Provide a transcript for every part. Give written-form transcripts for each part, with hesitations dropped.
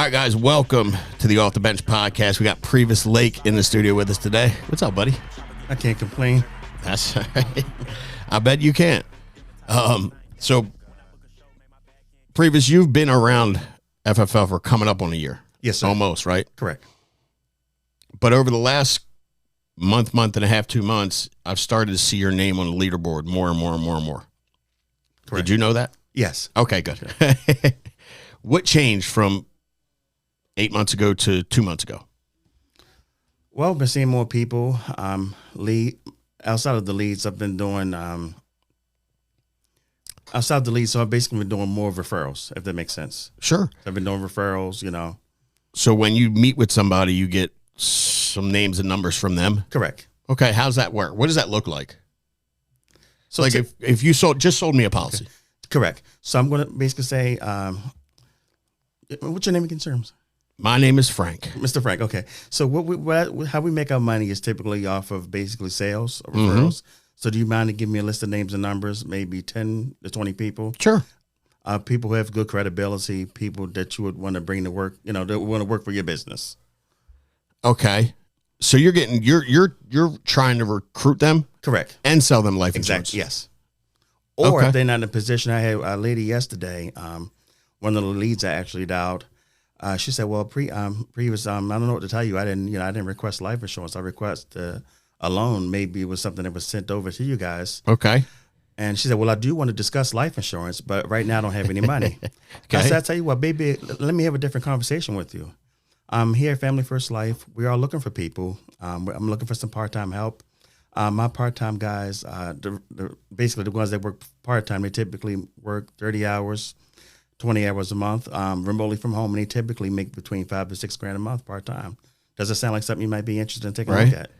All right, guys, welcome to the Off the Bench podcast. We got Prevas Lake in the studio with us today. What's up, buddy? I can't complain. That's all right. I bet you can't. So, Prevas, you've been around FFL for coming up on a year. Yes, sir. Almost, right? Correct. But over the last month and a half, 2 months, I've started to see your name on the leaderboard more and more and more and more. Correct. Did you know that? Yes. Okay, good. What changed from 8 months ago to 2 months ago? Well, I've been seeing more people. Outside of the leads, I've been doing outside of the leads, so I've basically been doing more referrals, if that makes sense. Sure. I've been doing referrals, So when you meet with somebody, you get some names and numbers from them? Correct. Okay, how's that work? What does that look like? So like if you sold me a policy. Okay. Correct. So I'm going to basically say, what's your name again, sir? My name is Frank. Mr. Frank. Okay. So how we make our money is typically off of basically sales or referrals. So do you mind to give me a list of names and numbers, maybe 10 to 20 people? Sure. People who have good credibility, people that you would want to bring to work, that want to work for your business. Okay. So you're trying to recruit them? Correct. And sell them life insurance? Exactly. Yes. Or if they're not in a position, I had a lady yesterday, one of the leads I actually dialed. She said, "Well, Prevas, I don't know what to tell you. I didn't request life insurance. I requested a loan. Maybe it was something that was sent over to you guys." Okay. And she said, "Well, I do want to discuss life insurance, but right now I don't have any money." Okay. I said, "I tell you what, baby, let me have a different conversation with you. I'm here at Family First Life. We are looking for people. I'm looking for some part-time help. My part-time guys, basically the ones that work part-time, they typically work 30 hours, 20 hours a month, remotely from home, and they typically make between $5,000 to $6,000 a month part-time. Does it sound like something you might be interested in taking a look at?"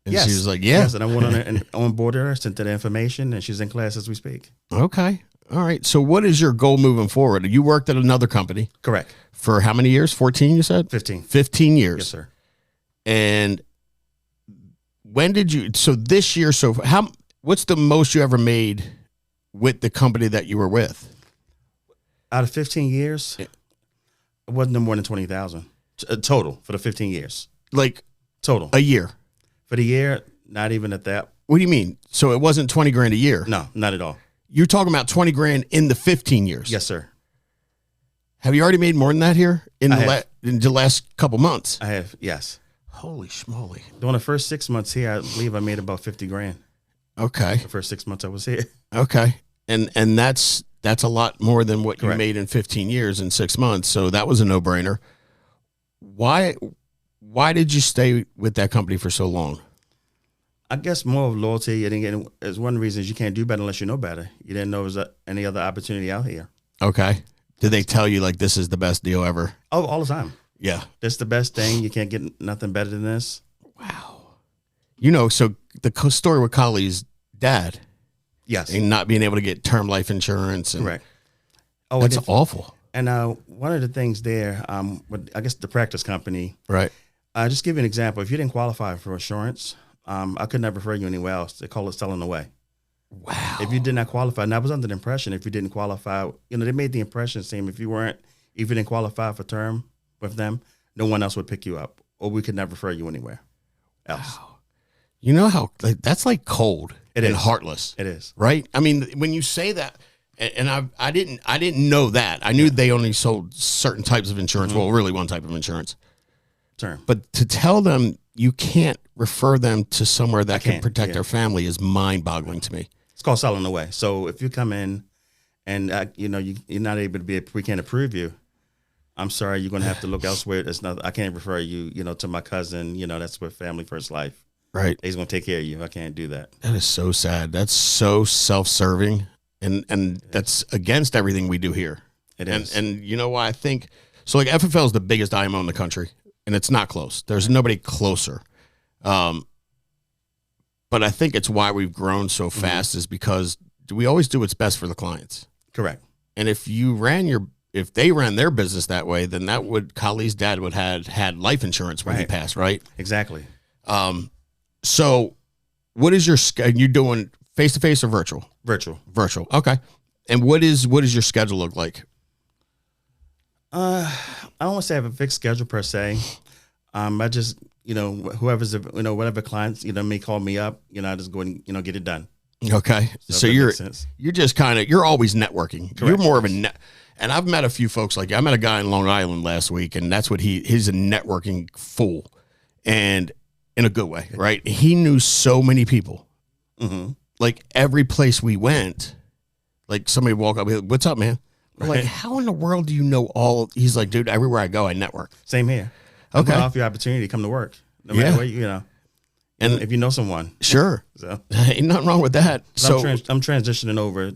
And yes. she was like, yeah. Yes, and I went on board her, sent her the information, and she's in class as we speak. Okay. All right. So what is your goal moving forward? You worked at another company. Correct. For how many years? 14, you said? 15. 15 years. Yes, sir. And when did you, so this year, what's the most you ever made with the company that you were with? Out of 15 years, it wasn't no more than 20,000 total for the 15 years. Like total a year? For the year, not even at that. What do you mean? So it wasn't 20 grand a year? No, not at all. You're talking about 20 grand in the 15 years? Yes, sir. Have you already made more than that here in the last couple months? I have, yes. Holy schmoly. During the first 6 months here, I believe I made about 50 grand. Okay. The first 6 months I was here. Okay. And that's a lot more than what Correct. You made in 15 years in 6 months. So that was a no-brainer. Why did you stay with that company for so long? I guess more of loyalty. As one reason is you can't do better unless you know better. You didn't know there was any other opportunity out here. Okay. Did they tell you like this is the best deal ever? Oh, all the time. Yeah. That's the best thing. You can't get nothing better than this. Wow. So the story with Kali's dad. Yes. And not being able to get term life insurance. And correct. Oh, that's awful. And one of the things there, with I guess the practice company. Right. Just give you an example. If you didn't qualify for insurance, I could never refer you anywhere else. They call it selling away. Wow. If you did not qualify, and I was under the impression if you didn't qualify, they made the impression seem if you didn't qualify for term with them, no one else would pick you up, or we could never refer you anywhere else. Wow. You know how that's like cold and is. Heartless. It is. Right? I mean, when you say that, and I didn't know that. I knew they only sold certain types of insurance. Mm-hmm. Well, really one type of insurance. Term. But to tell them you can't refer them to somewhere that can protect their family is mind-boggling to me. It's called selling away. So if you come in and you're not able to we can't approve you, I'm sorry, you're going to have to look elsewhere. I can't refer you, to my cousin. That's with Family First Life. Right. He's going to take care of you. I can't do that. That is so sad. That's so self-serving, and that's against everything we do here. It is. And you know why I think so? Like FFL is the biggest IMO in the country, and it's not close. There's nobody closer. But I think it's why we've grown so fast is because we always do what's best for the clients. Correct. And if they ran their business that way, then Kali's dad would have had life insurance when he passed, right? Exactly. So what is you doing face-to-face or virtual? Virtual. Okay. And what is your schedule look like? I I don't want to say I have a fixed schedule per se. I just, whoever's, whatever clients, may call me up, I just go and, get it done. Okay. So you're just you're always networking. Correct. You're more of a and I've met a few folks like you. I met a guy in Long Island last week, and that's what he's a networking fool, and in a good way, right? He knew so many people. Mm-hmm. Like every place we went, like somebody walk up, like, what's up, man? We're like, how in the world do you know all? He's like, dude, everywhere I go, I network. Same here. Okay. I offer you opportunity to come to work, no matter what, and if you know someone. Sure. So ain't nothing wrong with that. So I'm transitioning over,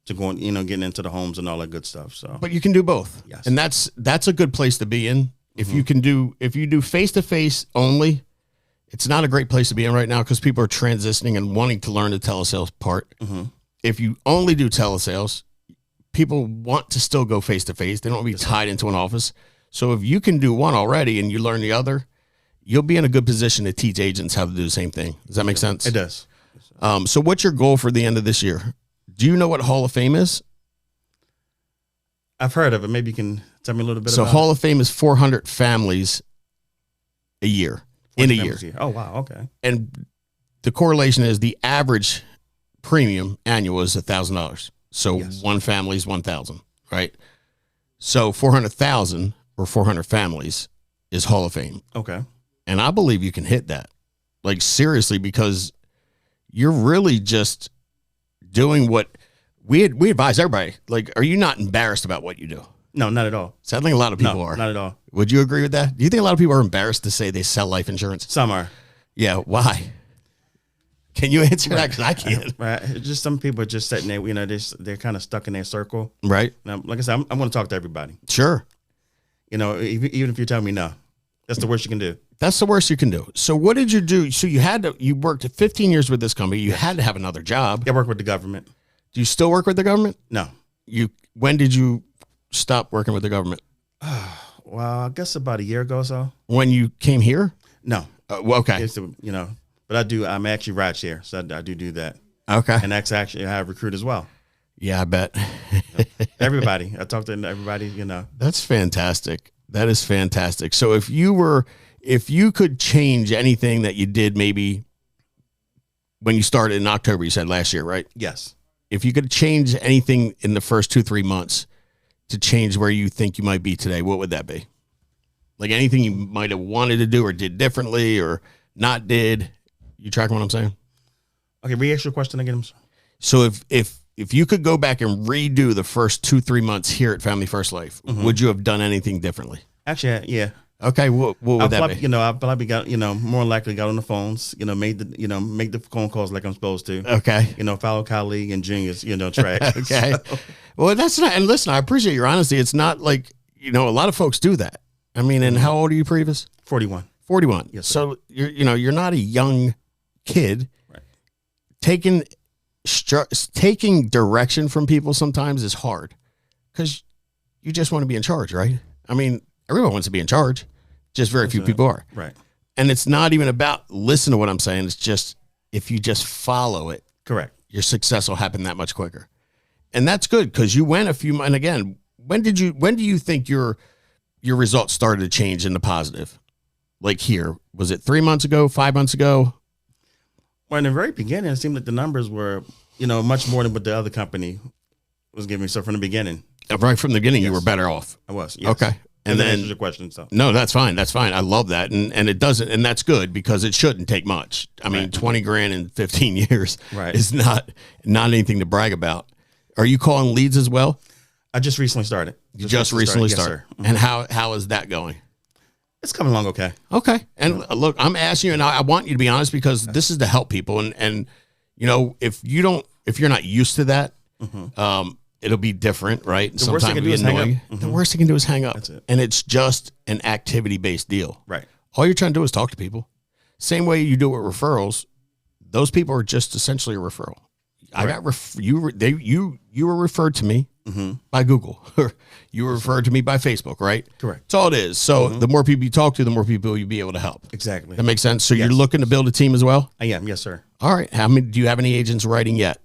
to going, getting into the homes and all that good stuff. So, but you can do both. Yes. And that's a good place to be in. If you do face-to-face only, it's not a great place to be in right now because people are transitioning and wanting to learn the telesales part. Mm-hmm. If you only do telesales, people want to still go face-to-face. They don't want to be tied into an office. So if you can do one already and you learn the other, you'll be in a good position to teach agents how to do the same thing. Does that make sense? It does. So what's your goal for the end of this year? Do you know what Hall of Fame is? I've heard of it. Maybe you can tell me a little bit about it. So Hall of Fame is 400 families a year. In a year. Oh, wow. Okay. And the correlation is the average premium annual is $1,000. So one family is 1,000, right? So 400,000 or 400 families is Hall of Fame. Okay. And I believe you can hit that. Like seriously, because you're really just doing what we advise everybody. Like, are you not embarrassed about what you do? No, not at all. So I think a lot of people are. Not at all. Would you agree with that? Do you think a lot of people are embarrassed to say they sell life insurance? Some are. Yeah. Why? Can you answer that? Because I can't. Right. Just some people are just sitting there, they're kind of stuck in their circle. Right. Now, like I said, I'm going to talk to everybody. Sure. Even if you tell me no, that's the worst you can do. That's the worst you can do. So what did you do? So you worked 15 years with this company. You had to have another job. I work with the government. Do you still work with the government? No. When did you stop working with the government? Well, I guess about a year ago or so. When you came here? No. Well, okay. But I'm actually ride share, so I do that. Okay. And that's actually how I recruit as well. Yeah, I bet. Everybody. I talk to everybody, That's fantastic. That is fantastic. So if you could change anything that you did maybe when you started in October, you said last year, right? Yes. If you could change anything in the first 2-3 months to change where you think you might be today, what would that be? Like anything you might have wanted to do or did differently or not did. You tracking what I'm saying? Okay, re-ask your question again. So if you could go back and redo the first 2-3 months here at Family First Life, would you have done anything differently? Actually, yeah. Okay, what would that be? I probably got, more likely got on the phones, make the phone calls like I'm supposed to. Okay. Follow colleague and juniors, track. Okay. So. Well, that's not, and listen, I appreciate your honesty. It's not like, a lot of folks do that. I mean, and how old are you, Prevas? 41. 41. Yes, sir. So you're not a young kid. Right. Taking direction from people sometimes is hard because you just want to be in charge, right? I mean, everyone wants to be in charge. Just very few people are. Right. And it's not even about listen to what I'm saying. It's just if you just follow it, correct, your success will happen that much quicker. And that's good because you went a few months. And again, when do you think your results started to change in the positive? Like here, was it 3 months ago, 5 months ago? Well, in the very beginning, it seemed like the numbers were, much more than what the other company was giving me. So from the beginning, right from the beginning, you were better off. I was. Yes. Okay. And then answers your question. So no, that's fine. That's fine. I love that. And it doesn't, and that's good because it shouldn't take much. I mean, 20 grand in 15 years is not anything to brag about. Are you calling leads as well? I just recently started. You just recently started. Yes, sir. Mm-hmm. And how is that going? It's coming along okay. Okay. And look, I'm asking you, and I want you to be honest because this is to help people. And if you're not used to that, it'll be different, right? The worst thing can do is hang up. The worst thing can do is hang up. That's it. And it's just an activity-based deal. Right. All you're trying to do is talk to people. Same way you do with referrals. Those people are just essentially a referral. Right. I got you were referred to me by Google. You were referred to me by Facebook, right? Correct. That's all it is. So the more people you talk to, the more people you'll be able to help. Exactly. That makes sense. So you're looking to build a team as well? I am. Yes, sir. All right. Do you have any agents writing yet?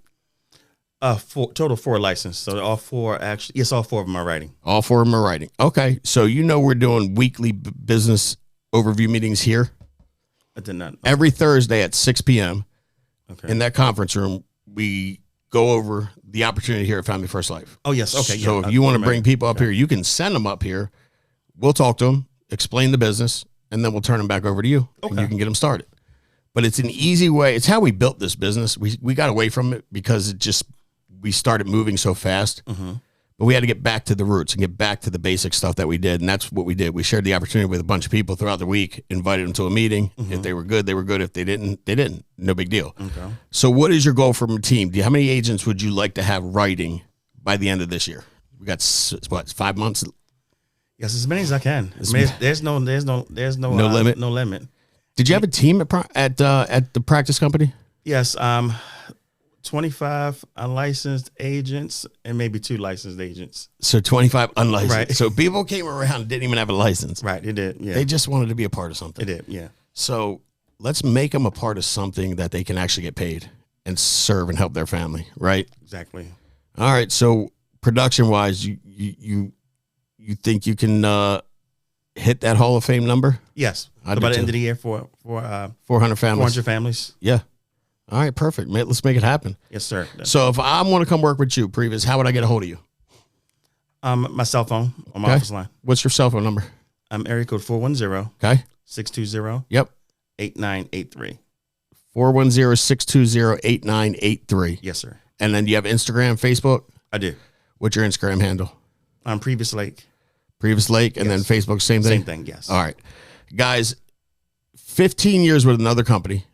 Total 4 license. So all 4 actually. Yes, all 4 of them are writing. All 4 of them are writing. Okay, so we're doing weekly business overview meetings here. I did not. Every Thursday at 6 p.m. Okay. In that conference room, we go over the opportunity here at Family First Life. Oh, yes. Okay. So if you want to bring people up here, you can send them up here. We'll talk to them, explain the business, and then we'll turn them back over to you. Okay. And you can get them started. But it's an easy way. It's how we built this business. We got away from it because we started moving so fast. Mm-hmm. But we had to get back to the roots and get back to the basic stuff that we did. And that's what we did. We shared the opportunity with a bunch of people throughout the week, invited them to a meeting. Mm-hmm. If they were good, they were good. If they didn't, they didn't. No big deal. Okay. So what is your goal from a team? How many agents would you like to have writing by the end of this year? We got 5 months? Yes, as many as I can. There's no limit. No limit. Did you have a team at the practice company? Yes. 25 unlicensed agents and maybe 2 licensed agents. So 25 unlicensed. Right. So people came around and didn't even have a license. Right. They did. Yeah. They just wanted to be a part of something. They did. Yeah. So let's make them a part of something that they can actually get paid and serve and help their family. Right. Exactly. All right. So production wise, you think you can hit that Hall of Fame number? Yes. By the end of the year for 400 families. 400 families. Yeah. All right, perfect. Let's make it happen. Yes, sir. Definitely. So if I want to come work with you, Prevas, how would I get a hold of you? My cell phone on my office line. What's your cell phone number? Area code 410. Okay. 620. Yep. 8983. 410-620-8983. Yes, sir. And then do you have Instagram, Facebook? I do. What's your Instagram handle? Prevas Lake. Prevas Lake, and then Facebook, same thing? Same thing, yes. All right. Guys, 15 years with another company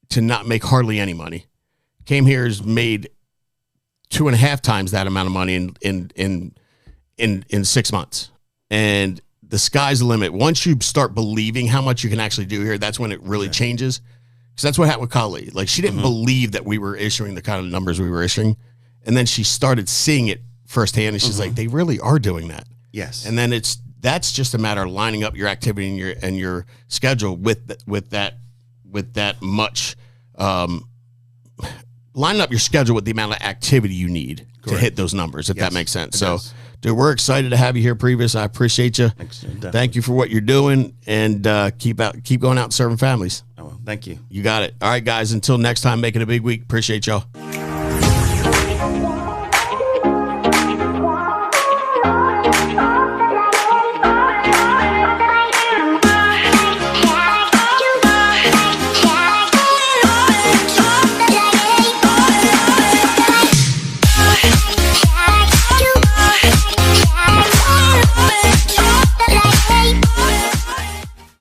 to not make hardly any money. Came here, has made 2.5 times that amount of money in 6 months. And the sky's the limit. Once you start believing how much you can actually do here, that's when it really changes. Because that's what happened with Kali. Like, she didn't believe that we were issuing the kind of numbers we were issuing. And then she started seeing it firsthand, and she's like, they really are doing that. Yes. And then that's just a matter of lining up your activity and your schedule with that much, lining up your schedule with the amount of activity you need to hit those numbers, if that makes sense. So, dude, we're excited to have you here, Prevas. I appreciate you. Thank you for what you're doing, and keep going out and serving families. Oh, well, thank you. You got it. All right, guys, until next time, make it a big week. Appreciate y'all.